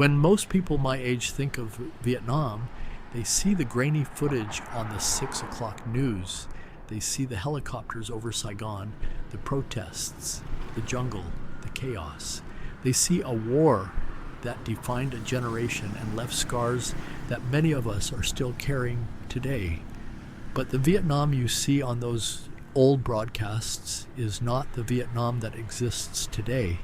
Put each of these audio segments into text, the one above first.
When most people my age think of Vietnam, they see the grainy footage on the 6 o'clock news. They see the helicopters over Saigon, the protests, the jungle, the chaos. They see a war that defined a generation and left scars that many of us are still carrying today. But the Vietnam you see on those old broadcasts is not the Vietnam that exists today,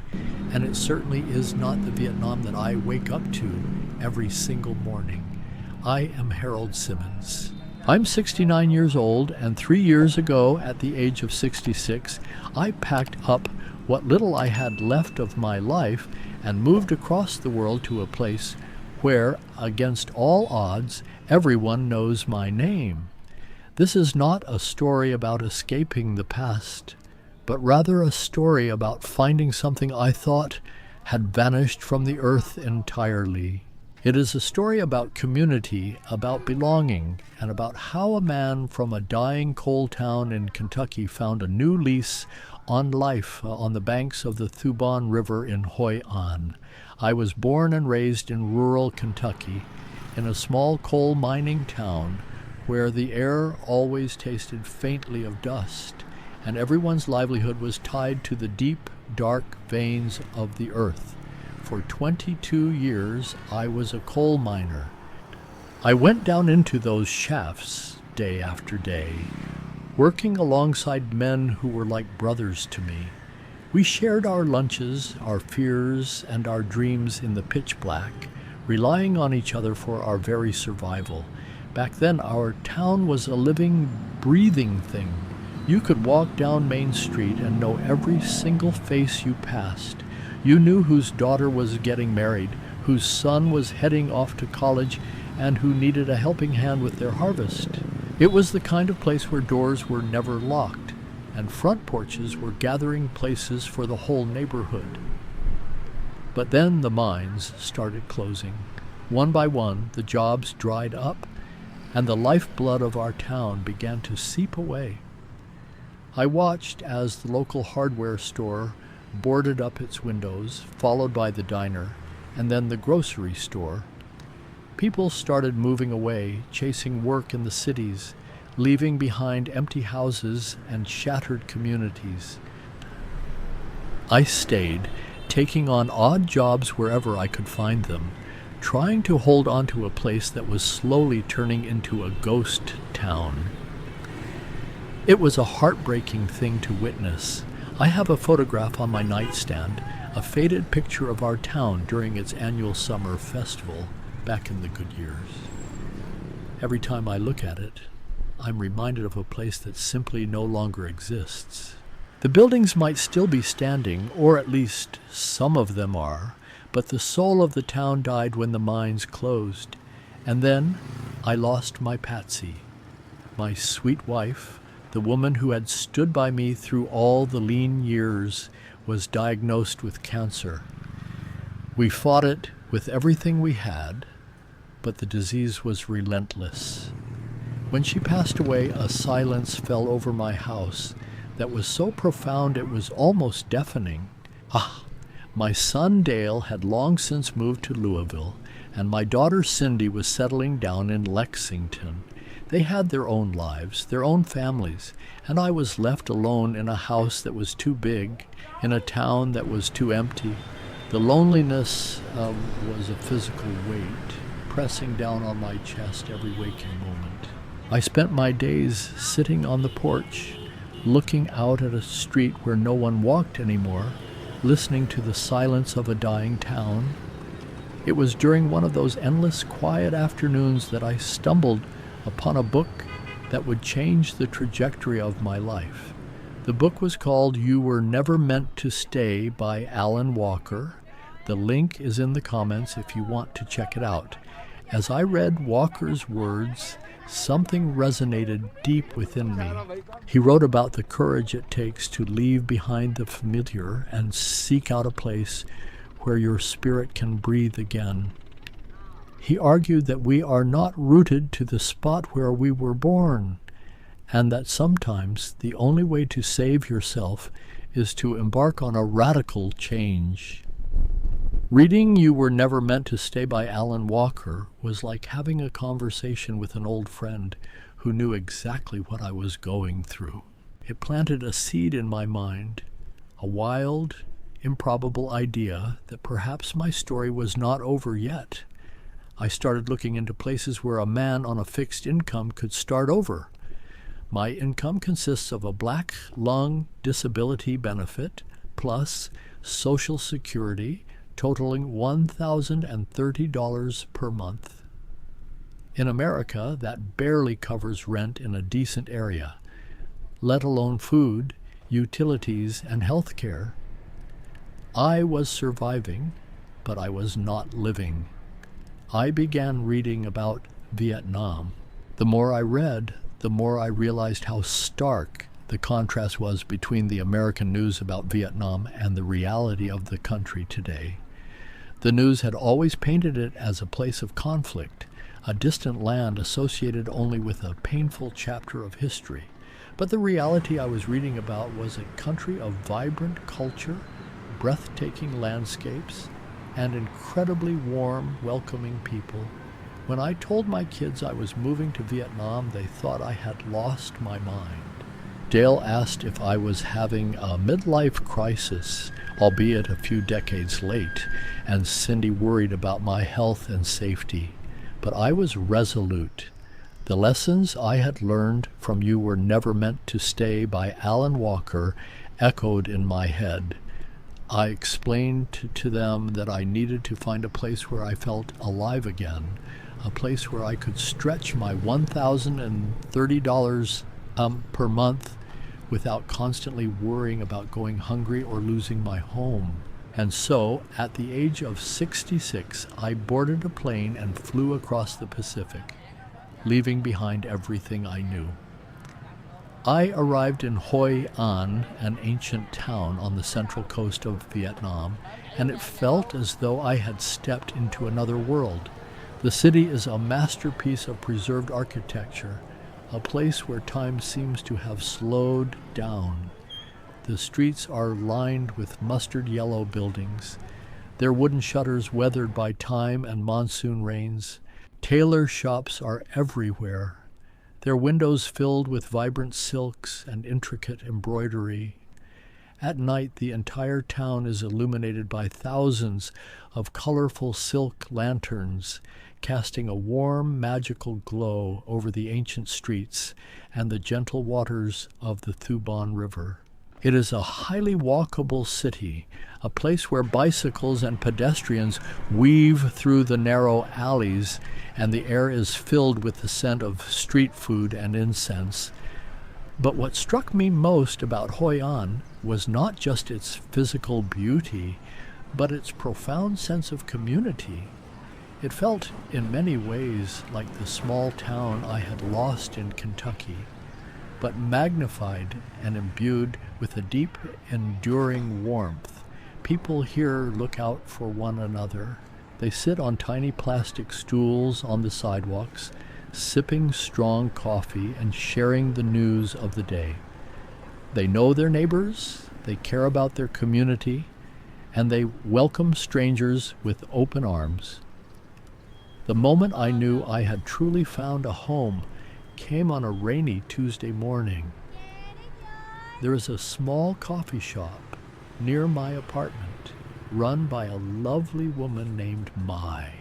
and it certainly is not the Vietnam that I wake up to every single morning. I am Harold Simmons. I'm 69 years old, and 3 years ago, at the age of 66, I packed up what little I had left of my life and moved across the world to a place where, against all odds, everyone knows my name. This is not a story about escaping the past, but rather a story about finding something I thought had vanished from the earth entirely. It is a story about community, about belonging, and about how a man from a dying coal town in Kentucky found a new lease on life on the banks of the Thuban River in Hoi An. I was born and raised in rural Kentucky, in a small coal mining town where the air always tasted faintly of dust, and everyone's livelihood was tied to the deep, dark veins of the earth. For 22 years, I was a coal miner. I went down into those shafts day after day, working alongside men who were like brothers to me. We shared our lunches, our fears, and our dreams in the pitch black, relying on each other for our very survival. Back then, our town was a living, breathing thing. You could walk down Main Street and know every single face you passed. You knew whose daughter was getting married, whose son was heading off to college, and who needed a helping hand with their harvest. It was the kind of place where doors were never locked, and front porches were gathering places for the whole neighborhood. But then the mines started closing. One by one, the jobs dried up, and the lifeblood of our town began to seep away. I watched as the local hardware store boarded up its windows, followed by the diner, and then the grocery store. People started moving away, chasing work in the cities, leaving behind empty houses and shattered communities. I stayed, taking on odd jobs wherever I could find them, trying to hold on to a place that was slowly turning into a ghost town. It was a heartbreaking thing to witness. I have a photograph on my nightstand, a faded picture of our town during its annual summer festival back in the good years. Every time I look at it, I'm reminded of a place that simply no longer exists. The buildings might still be standing, or at least some of them are, but the soul of the town died when the mines closed. And then I lost my Patsy, my sweet wife. The woman who had stood by me through all the lean years was diagnosed with cancer. We fought it with everything we had, but the disease was relentless. When she passed away, a silence fell over my house that was so profound it was almost deafening. My son Dale had long since moved to Louisville, and my daughter Cindy was settling down in Lexington. They had their own lives, their own families, and I was left alone in a house that was too big, in a town that was too empty. The loneliness was a physical weight, pressing down on my chest every waking moment. I spent my days sitting on the porch, looking out at a street where no one walked anymore, listening to the silence of a dying town. It was during one of those endless quiet afternoons that I stumbled upon a book that would change the trajectory of my life. The book was called You Were Never Meant to Stay by Alan Walker. The link is in the comments if you want to check it out. As I read Walker's words, something resonated deep within me. He wrote about the courage it takes to leave behind the familiar and seek out a place where your spirit can breathe again. He argued that we are not rooted to the spot where we were born, and that sometimes the only way to save yourself is to embark on a radical change. Reading You Were Never Meant to Stay by Alan Walker was like having a conversation with an old friend who knew exactly what I was going through. It planted a seed in my mind, a wild, improbable idea that perhaps my story was not over yet. I started looking into places where a man on a fixed income could start over. My income consists of a black lung disability benefit plus Social Security, totaling $1,030 per month. In America, that barely covers rent in a decent area, let alone food, utilities, and health care. I was surviving, but I was not living. I began reading about Vietnam. The more I read, the more I realized how stark the contrast was between the American news about Vietnam and the reality of the country today. The news had always painted it as a place of conflict, a distant land associated only with a painful chapter of history. But the reality I was reading about was a country of vibrant culture, breathtaking landscapes, and incredibly warm, welcoming people. When I told my kids I was moving to Vietnam, they thought I had lost my mind. Dale asked if I was having a midlife crisis, albeit a few decades late, and Cindy worried about my health and safety. But I was resolute. The lessons I had learned from You Were Never Meant to Stay by Alan Walker echoed in my head. I explained to them that I needed to find a place where I felt alive again, a place where I could stretch my $1,030 per month without constantly worrying about going hungry or losing my home. And so, at the age of 66, I boarded a plane and flew across the Pacific, leaving behind everything I knew. I arrived in Hoi An, an ancient town on the central coast of Vietnam, and it felt as though I had stepped into another world. The city is a masterpiece of preserved architecture, a place where time seems to have slowed down. The streets are lined with mustard yellow buildings, their wooden shutters weathered by time and monsoon rains. Tailor shops are everywhere, their windows filled with vibrant silks and intricate embroidery. At night, the entire town is illuminated by thousands of colorful silk lanterns, casting a warm, magical glow over the ancient streets and the gentle waters of the Thu Bon River. It is a highly walkable city, a place where bicycles and pedestrians weave through the narrow alleys, and the air is filled with the scent of street food and incense. But what struck me most about Hoi An was not just its physical beauty, but its profound sense of community. It felt in many ways like the small town I had lost in Kentucky, but magnified and imbued with a deep, enduring warmth. People here look out for one another. They sit on tiny plastic stools on the sidewalks, sipping strong coffee and sharing the news of the day. They know their neighbors, they care about their community, and they welcome strangers with open arms. The moment I knew I had truly found a home came on a rainy Tuesday morning. There is a small coffee shop near my apartment, run by a lovely woman named Mai.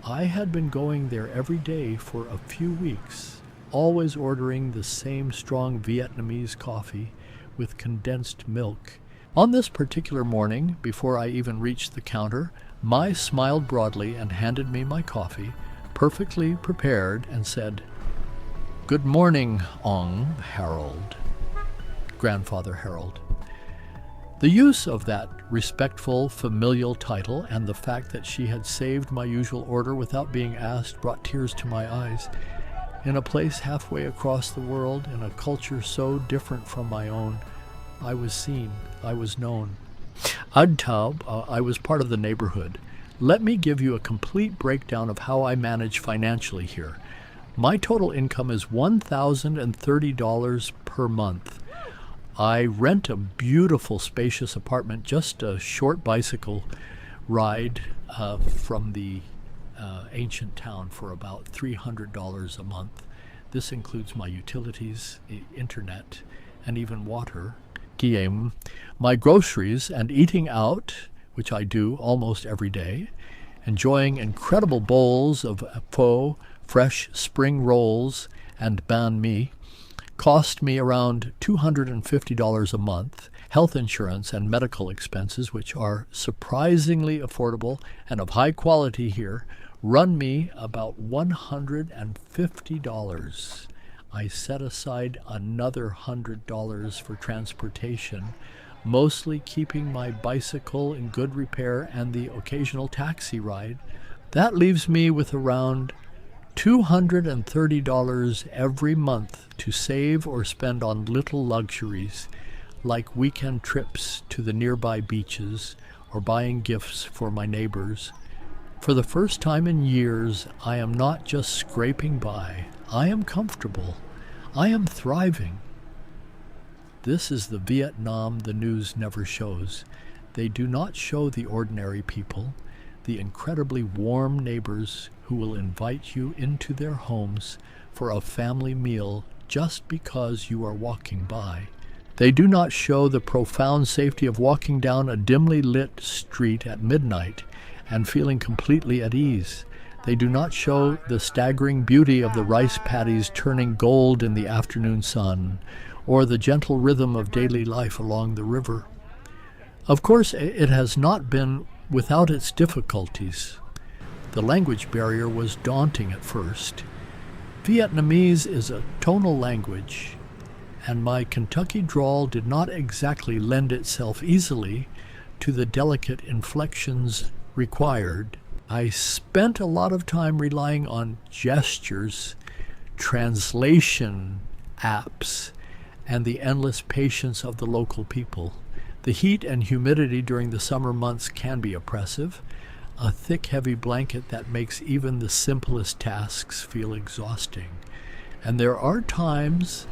I had been going there every day for a few weeks, always ordering the same strong Vietnamese coffee with condensed milk. On this particular morning, before I even reached the counter, Mai smiled broadly and handed me my coffee, perfectly prepared, and said, "Good morning, Ong Harold." Grandfather Harold. The use of that respectful, familial title and the fact that she had saved my usual order without being asked brought tears to my eyes. In a place halfway across the world, in a culture so different from my own, I was seen, I was known. Ad Taub, I was part of the neighborhood. Let me give you a complete breakdown of how I manage financially here. My total income is $1,030 per month. I rent a beautiful, spacious apartment, just a short bicycle ride from the ancient town for about $300 a month. This includes my utilities, internet, and even water. My groceries and eating out, which I do almost every day, enjoying incredible bowls of pho, fresh spring rolls, and banh mi, cost me around $250 a month. Health insurance and medical expenses, which are surprisingly affordable and of high quality here, run me about $150. I set aside another $100 for transportation, mostly keeping my bicycle in good repair and the occasional taxi ride. That leaves me with around $230 every month to save or spend on little luxuries like weekend trips to the nearby beaches or buying gifts for my neighbors. For the first time in years, I am not just scraping by. I am comfortable. I am thriving. This is the Vietnam the news never shows. They do not show the ordinary people, the incredibly warm neighbors who will invite you into their homes for a family meal just because you are walking by. They do not show the profound safety of walking down a dimly lit street at midnight and feeling completely at ease. They do not show the staggering beauty of the rice paddies turning gold in the afternoon sun, or the gentle rhythm of daily life along the river. Of course, it has not been without its difficulties. The language barrier was daunting at first. Vietnamese is a tonal language, and my Kentucky drawl did not exactly lend itself easily to the delicate inflections required. I spent a lot of time relying on gestures, translation apps, and the endless patience of the local people. The heat and humidity during the summer months can be oppressive, a thick, heavy blanket that makes even the simplest tasks feel exhausting. And there are times,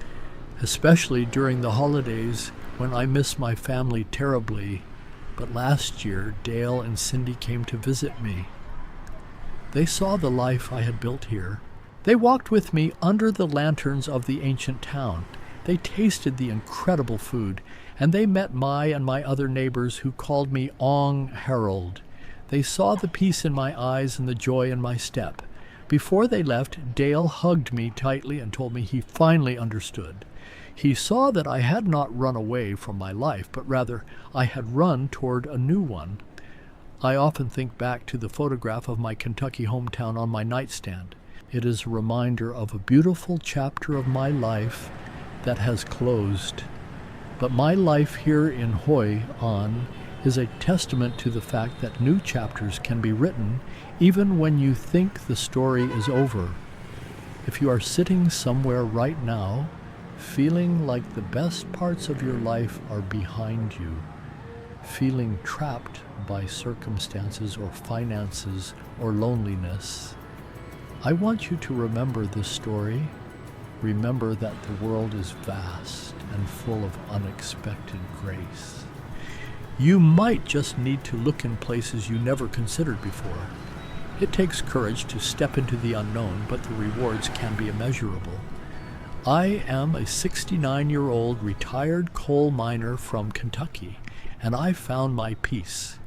especially during the holidays, when I miss my family terribly. But last year, Dale and Cindy came to visit me. They saw the life I had built here. They walked with me under the lanterns of the ancient town. They tasted the incredible food, and they met my and my other neighbors who called me Ong Harold. They saw the peace in my eyes and the joy in my step. Before they left, Dale hugged me tightly and told me he finally understood. He saw that I had not run away from my life, but rather I had run toward a new one. I often think back to the photograph of my Kentucky hometown on my nightstand. It is a reminder of a beautiful chapter of my life that has closed. But my life here in Hoi An is a testament to the fact that new chapters can be written even when you think the story is over. If you are sitting somewhere right now, feeling like the best parts of your life are behind you, feeling trapped by circumstances or finances or loneliness, I want you to remember this story. Remember that the world is vast and full of unexpected grace. You might just need to look in places you never considered before. It takes courage to step into the unknown, but the rewards can be immeasurable. I am a 69-year-old retired coal miner from Kentucky, and I found my peace,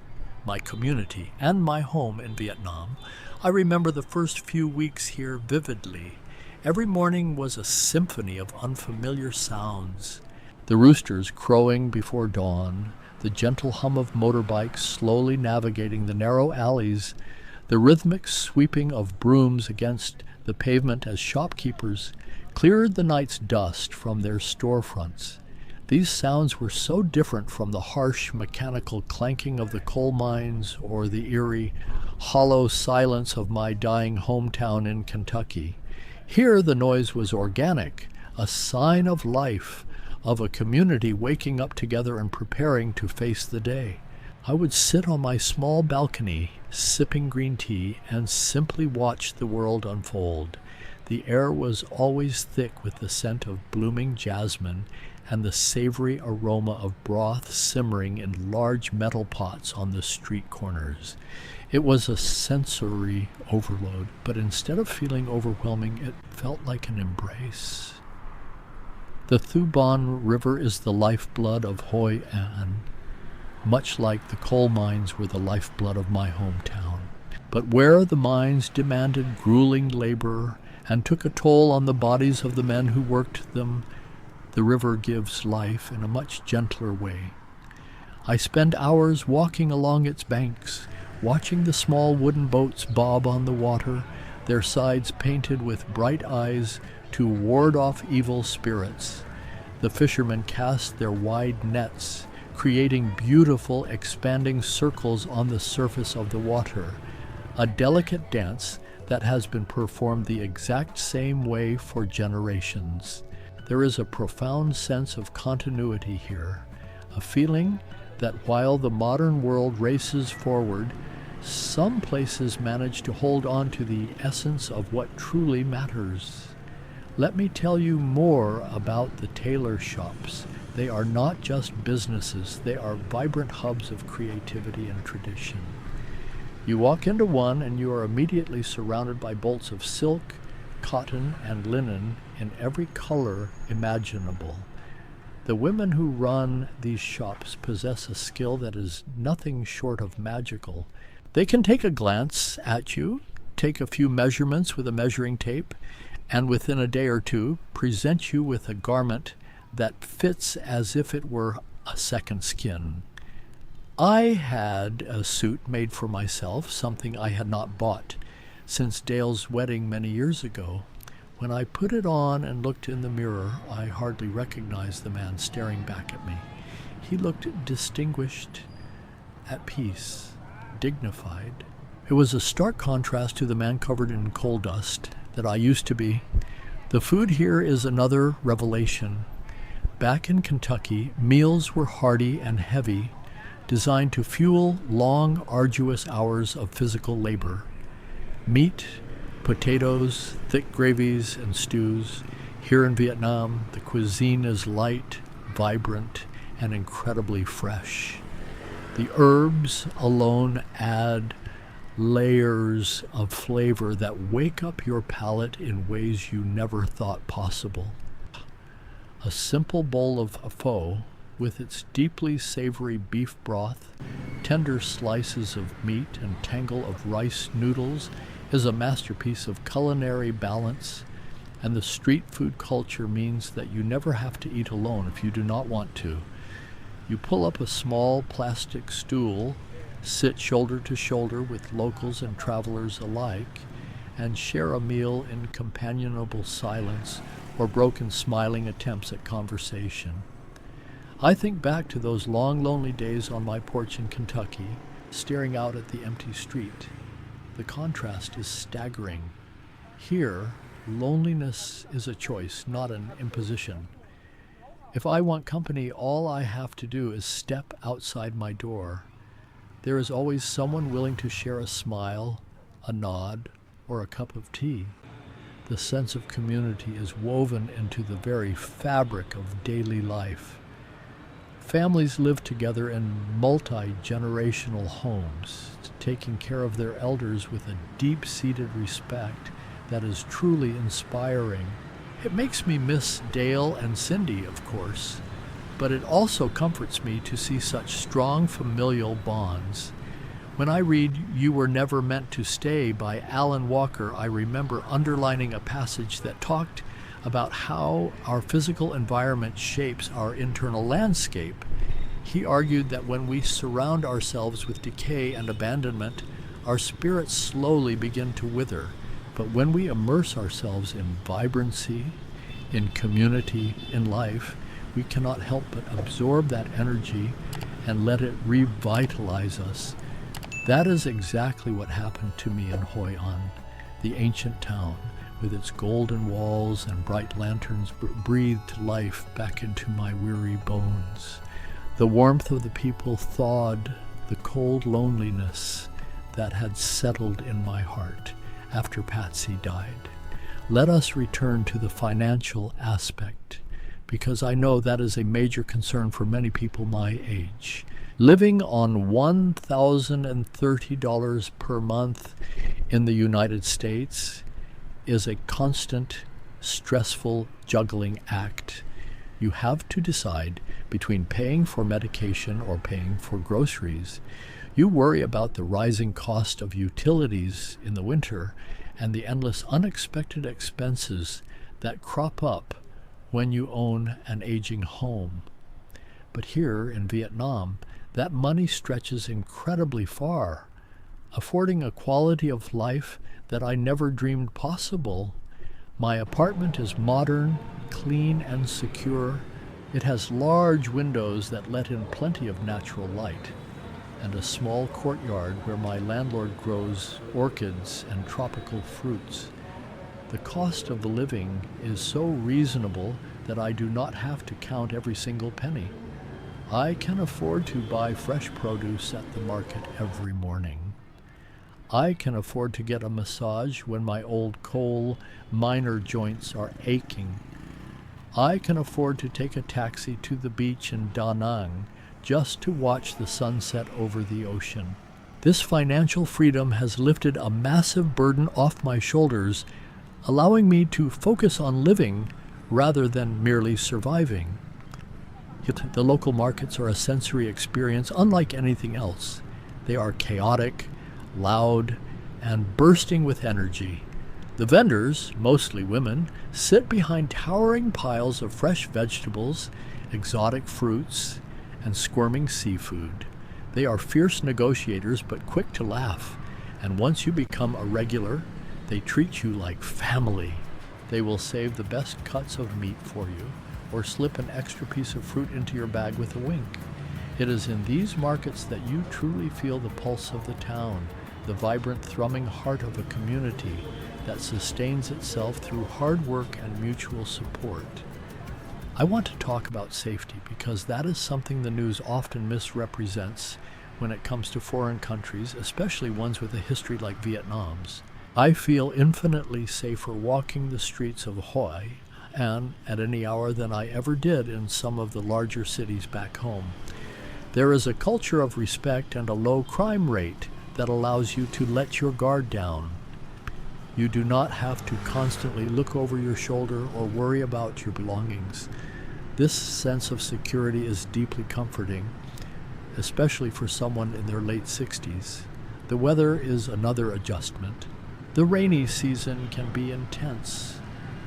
my community, and my home in Vietnam. I remember the first few weeks here vividly. Every morning was a symphony of unfamiliar sounds. The roosters crowing before dawn, the gentle hum of motorbikes slowly navigating the narrow alleys, the rhythmic sweeping of brooms against the pavement as shopkeepers cleared the night's dust from their storefronts. These sounds were so different from the harsh mechanical clanking of the coal mines or the eerie, hollow silence of my dying hometown in Kentucky. Here the noise was organic, a sign of life, of a community waking up together and preparing to face the day. I would sit on my small balcony, sipping green tea, and simply watch the world unfold. The air was always thick with the scent of blooming jasmine, and the savory aroma of broth simmering in large metal pots on the street corners. It was a sensory overload, but instead of feeling overwhelming, it felt like an embrace. The Thuban River is the lifeblood of Hoi An, much like the coal mines were the lifeblood of my hometown. But where the mines demanded grueling labor and took a toll on the bodies of the men who worked them, the river gives life in a much gentler way. I spend hours walking along its banks, watching the small wooden boats bob on the water, their sides painted with bright eyes to ward off evil spirits. The fishermen cast their wide nets, creating beautiful expanding circles on the surface of the water, a delicate dance that has been performed the exact same way for generations. There is a profound sense of continuity here, a feeling that while the modern world races forward, some places manage to hold on to the essence of what truly matters. Let me tell you more about the tailor shops. They are not just businesses, they are vibrant hubs of creativity and tradition. You walk into one and you are immediately surrounded by bolts of silk, cotton, and linen in every color imaginable. The women who run these shops possess a skill that is nothing short of magical. They can take a glance at you, take a few measurements with a measuring tape, and within a day or two present you with a garment that fits as if it were a second skin. I had a suit made for myself, something I had not bought since Dale's wedding many years ago. When I put it on and looked in the mirror, I hardly recognized the man staring back at me. He looked distinguished, at peace, dignified. It was a stark contrast to the man covered in coal dust that I used to be. The food here is another revelation. Back in Kentucky, meals were hearty and heavy, designed to fuel long, arduous hours of physical labor. Meat, potatoes, thick gravies, and stews. Here in Vietnam, the cuisine is light, vibrant, and incredibly fresh. The herbs alone add layers of flavor that wake up your palate in ways you never thought possible. A simple bowl of pho, with its deeply savory beef broth, tender slices of meat, and tangle of rice noodles, is a masterpiece of culinary balance, and the street food culture means that you never have to eat alone if you do not want to. You pull up a small plastic stool, sit shoulder to shoulder with locals and travelers alike, and share a meal in companionable silence or broken smiling attempts at conversation. I think back to those long, lonely days on my porch in Kentucky, staring out at the empty street. The contrast is staggering. Here, loneliness is a choice, not an imposition. If I want company, all I have to do is step outside my door. There is always someone willing to share a smile, a nod, or a cup of tea. The sense of community is woven into the very fabric of daily life. Families live together in multi-generational homes, taking care of their elders with a deep-seated respect that is truly inspiring. It makes me miss Dale and Cindy, of course, but it also comforts me to see such strong familial bonds. When I read You Were Never Meant to Stay by Alan Walker, I remember underlining a passage that talked about how our physical environment shapes our internal landscape. He argued that when we surround ourselves with decay and abandonment, our spirits slowly begin to wither. But when we immerse ourselves in vibrancy, in community, in life, we cannot help but absorb that energy and let it revitalize us. That is exactly what happened to me in Hoi An, the ancient town, with its golden walls and bright lanterns breathed life back into my weary bones. The warmth of the people thawed the cold loneliness that had settled in my heart after Patsy died. Let us return to the financial aspect, because I know that is a major concern for many people my age. Living on $1,030 per month in the United States is a constant, stressful juggling act. You have to decide between paying for medication or paying for groceries. You worry about the rising cost of utilities in the winter and the endless unexpected expenses that crop up when you own an aging home. But here in Vietnam, that money stretches incredibly far, affording a quality of life that I never dreamed possible. My apartment is modern, clean, and secure. It has large windows that let in plenty of natural light, and a small courtyard where my landlord grows orchids and tropical fruits. The cost of the living is so reasonable that I do not have to count every single penny. I can afford to buy fresh produce at the market every morning. I can afford to get a massage when my old coal miner joints are aching. I can afford to take a taxi to the beach in Da Nang just to watch the sunset over the ocean. This financial freedom has lifted a massive burden off my shoulders, allowing me to focus on living rather than merely surviving. Yet the local markets are a sensory experience unlike anything else. They are chaotic, loud, and bursting with energy. The vendors, mostly women, sit behind towering piles of fresh vegetables, exotic fruits, and squirming seafood. They are fierce negotiators but quick to laugh, and once you become a regular, they treat you like family. They will save the best cuts of meat for you, or slip an extra piece of fruit into your bag with a wink. It is in these markets that you truly feel the pulse of the town, the vibrant, thrumming heart of a community that sustains itself through hard work and mutual support. I want to talk about safety because that is something the news often misrepresents when it comes to foreign countries, especially ones with a history like Vietnam's. I feel infinitely safer walking the streets of Hoi An at any hour than I ever did in some of the larger cities back home. There is a culture of respect and a low crime rate that allows you to let your guard down. You do not have to constantly look over your shoulder or worry about your belongings. This sense of security is deeply comforting, especially for someone in their late 60s. The weather is another adjustment. The rainy season can be intense,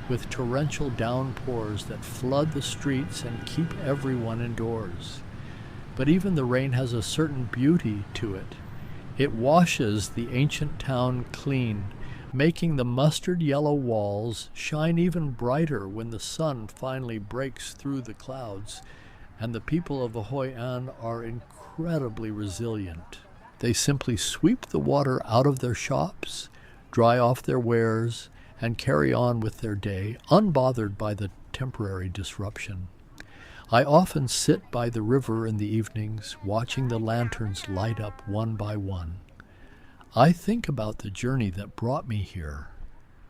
with torrential downpours that flood the streets and keep everyone indoors. But even the rain has a certain beauty to it. It washes the ancient town clean, making the mustard yellow walls shine even brighter when the sun finally breaks through the clouds, and the people of the Hoi An are incredibly resilient. They simply sweep the water out of their shops, dry off their wares, and carry on with their day, unbothered by the temporary disruption. I often sit by the river in the evenings, watching the lanterns light up one by one. I think about the journey that brought me here,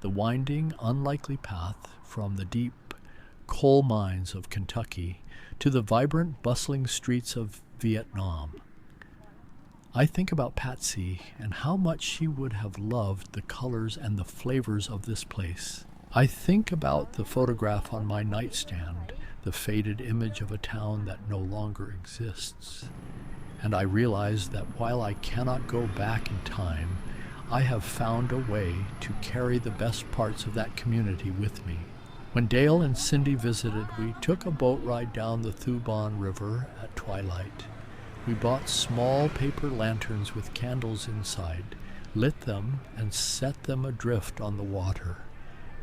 the winding, unlikely path from the deep coal mines of Kentucky to the vibrant, bustling streets of Vietnam. I think about Patsy and how much she would have loved the colors and the flavors of this place. I think about the photograph on my nightstand, the faded image of a town that no longer exists. And I realize that while I cannot go back in time, I have found a way to carry the best parts of that community with me. When Dale and Cindy visited, we took a boat ride down the Thu Bon River at twilight. We bought small paper lanterns with candles inside, lit them, and set them adrift on the water,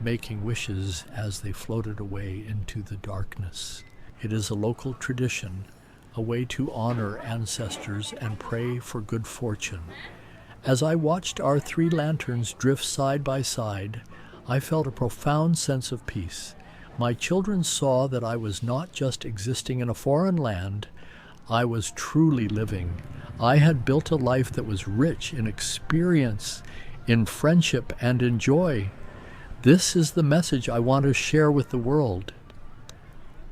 making wishes as they floated away into the darkness. It is a local tradition, a way to honor ancestors and pray for good fortune. As I watched our 3 lanterns drift side by side, I felt a profound sense of peace. My children saw that I was not just existing in a foreign land, I was truly living. I had built a life that was rich in experience, in friendship, and in joy. This is the message I want to share with the world.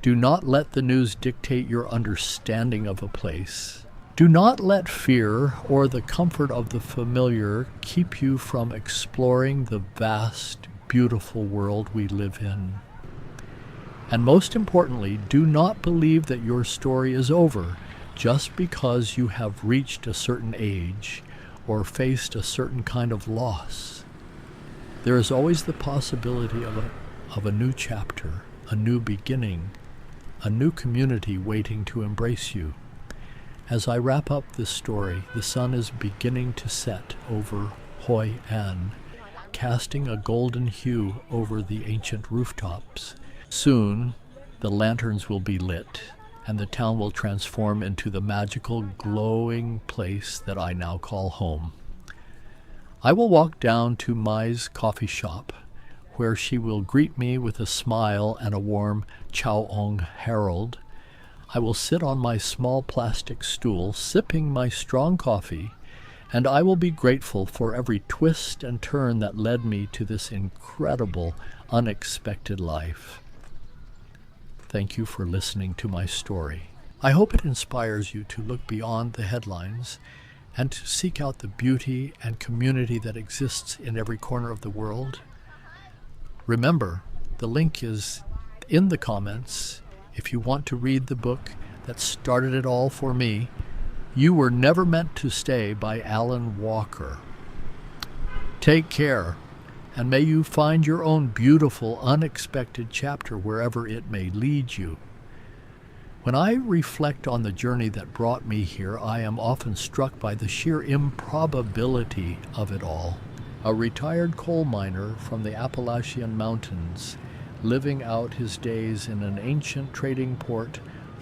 Do not let the news dictate your understanding of a place. Do not let fear or the comfort of the familiar keep you from exploring the vast, beautiful world we live in. And most importantly, do not believe that your story is over just because you have reached a certain age or faced a certain kind of loss. There is always the possibility of a new chapter, a new beginning, a new community waiting to embrace you. As I wrap up this story, the sun is beginning to set over Hoi An, casting a golden hue over the ancient rooftops. Soon, the lanterns will be lit, and the town will transform into the magical, glowing place that I now call home. I will walk down to Mai's coffee shop, where she will greet me with a smile and a warm Chow Ong Herald. I will sit on my small plastic stool, sipping my strong coffee, and I will be grateful for every twist and turn that led me to this incredible, unexpected life. Thank you for listening to my story. I hope it inspires you to look beyond the headlines and to seek out the beauty and community that exists in every corner of the world. Remember, the link is in the comments if you want to read the book that started it all for me, You Were Never Meant to Stay by Alan Walker. Take care, and may you find your own beautiful, unexpected chapter wherever it may lead you. When I reflect on the journey that brought me here, I am often struck by the sheer improbability of it all. A retired coal miner from the Appalachian Mountains, living out his days in an ancient trading port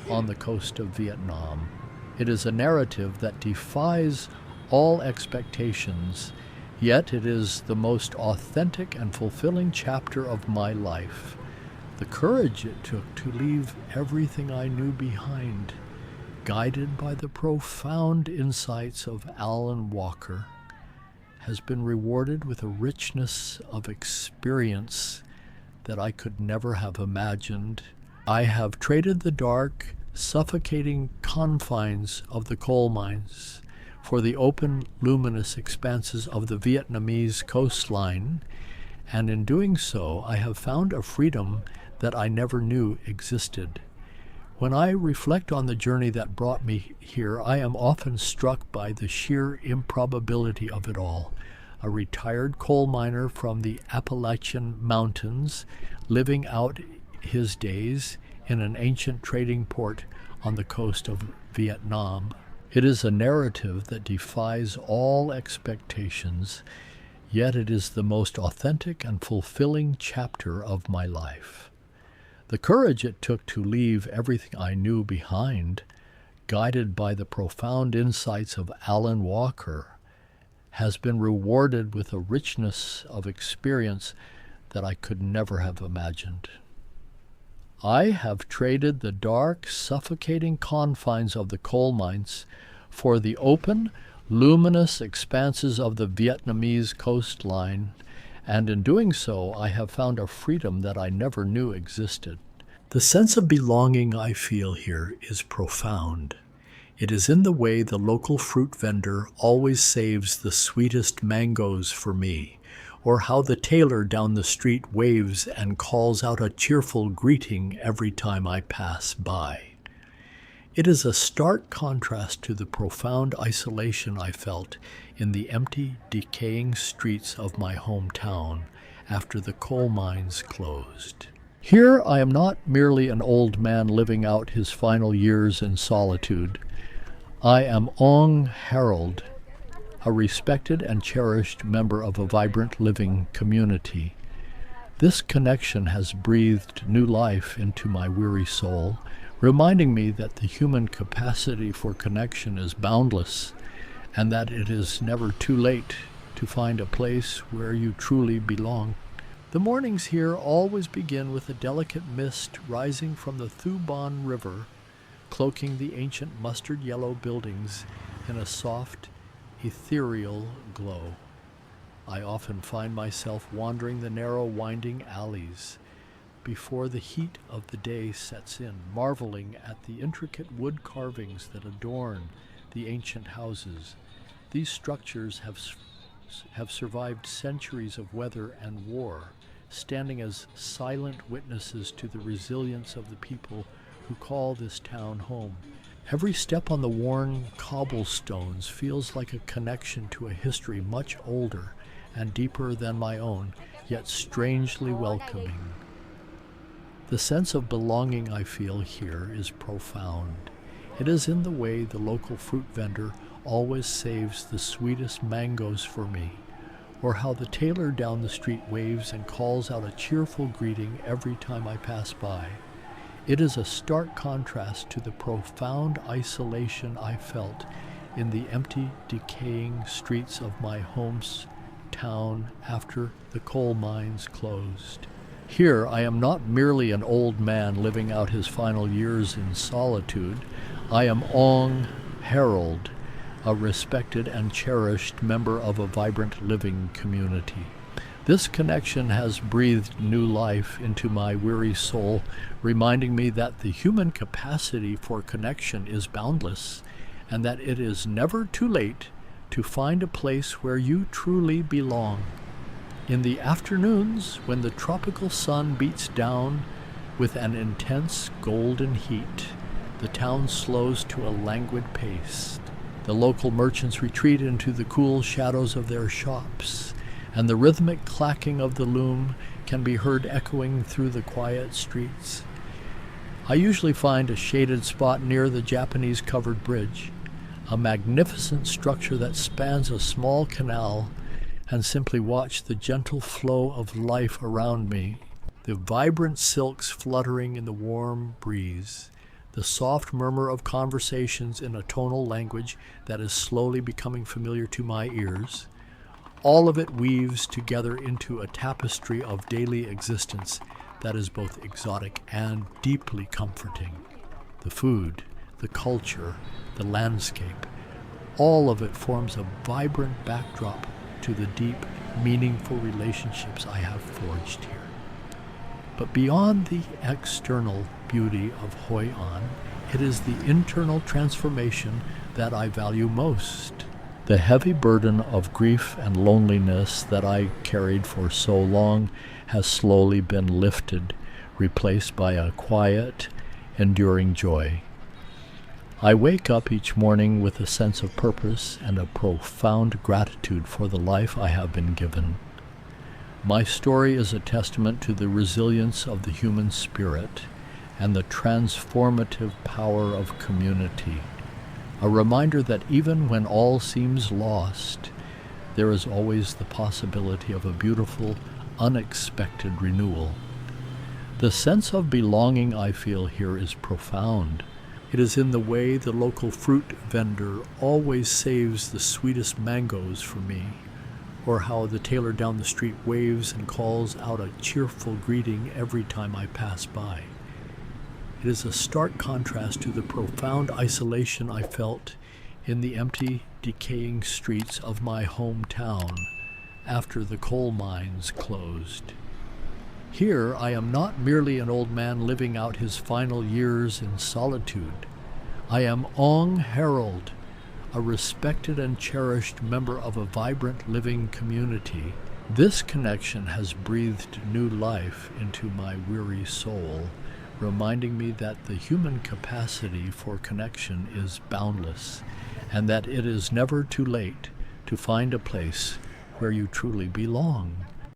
on the coast of Vietnam. It is a narrative that defies all expectations, yet it is the most authentic and fulfilling chapter of my life. The courage it took to leave everything I knew behind, guided by the profound insights of Alan Walker, has been rewarded with a richness of experience that I could never have imagined. I have traded the dark, suffocating confines of the coal mines for the open, luminous expanses of the Vietnamese coastline, and in doing so, I have found a freedom that I never knew existed. When I reflect on the journey that brought me here, I am often struck by the sheer improbability of it all. A retired coal miner from the Appalachian Mountains, living out his days in an ancient trading port on the coast of Vietnam. It is a narrative that defies all expectations, yet it is the most authentic and fulfilling chapter of my life. The courage it took to leave everything I knew behind, guided by the profound insights of Alan Walker, has been rewarded with a richness of experience that I could never have imagined. I have traded the dark, suffocating confines of the coal mines for the open, luminous expanses of the Vietnamese coastline, and in doing so, I have found a freedom that I never knew existed. The sense of belonging I feel here is profound. It is in the way the local fruit vendor always saves the sweetest mangoes for me, or how the tailor down the street waves and calls out a cheerful greeting every time I pass by. It is a stark contrast to the profound isolation I felt in the empty, decaying streets of my hometown after the coal mines closed. Here I am not merely an old man living out his final years in solitude. I am Ong Harold, a respected and cherished member of a vibrant living community. This connection has breathed new life into my weary soul, reminding me that the human capacity for connection is boundless and that it is never too late to find a place where you truly belong. The mornings here always begin with a delicate mist rising from the Thu Bon River, cloaking the ancient mustard-yellow buildings in a soft, ethereal glow. I often find myself wandering the narrow, winding alleys, before the heat of the day sets in, marveling at the intricate wood carvings that adorn the ancient houses. These structures have survived centuries of weather and war, standing as silent witnesses to the resilience of the people who call this town home. Every step on the worn cobblestones feels like a connection to a history much older and deeper than my own, yet strangely welcoming. The sense of belonging I feel here is profound. It is in the way the local fruit vendor always saves the sweetest mangoes for me, or how the tailor down the street waves and calls out a cheerful greeting every time I pass by. It is a stark contrast to the profound isolation I felt in the empty, decaying streets of my hometown after the coal mines closed. Here I am not merely an old man living out his final years in solitude. I am Ong Harold, a respected and cherished member of a vibrant living community. This connection has breathed new life into my weary soul, reminding me that the human capacity for connection is boundless, and that it is never too late to find a place where you truly belong. In the afternoons, when the tropical sun beats down with an intense golden heat, the town slows to a languid pace. The local merchants retreat into the cool shadows of their shops, and the rhythmic clacking of the loom can be heard echoing through the quiet streets. I usually find a shaded spot near the Japanese-covered bridge, a magnificent structure that spans a small canal, and simply watch the gentle flow of life around me, the vibrant silks fluttering in the warm breeze, the soft murmur of conversations in a tonal language that is slowly becoming familiar to my ears. All of it weaves together into a tapestry of daily existence that is both exotic and deeply comforting. The food, the culture, the landscape, all of it forms a vibrant backdrop to the deep, meaningful relationships I have forged here. But beyond the external beauty of Hoi An, it is the internal transformation that I value most. The heavy burden of grief and loneliness that I carried for so long has slowly been lifted, replaced by a quiet, enduring joy. I wake up each morning with a sense of purpose and a profound gratitude for the life I have been given. My story is a testament to the resilience of the human spirit and the transformative power of community. A reminder that even when all seems lost, there is always the possibility of a beautiful, unexpected renewal. The sense of belonging I feel here is profound. It is in the way the local fruit vendor always saves the sweetest mangoes for me, or how the tailor down the street waves and calls out a cheerful greeting every time I pass by. It is a stark contrast to the profound isolation I felt in the empty, decaying streets of my hometown after the coal mines closed. Here I am not merely an old man living out his final years in solitude. I am Ong Harold, a respected and cherished member of a vibrant living community. This connection has breathed new life into my weary soul, reminding me that the human capacity for connection is boundless, and that it is never too late to find a place where you truly belong.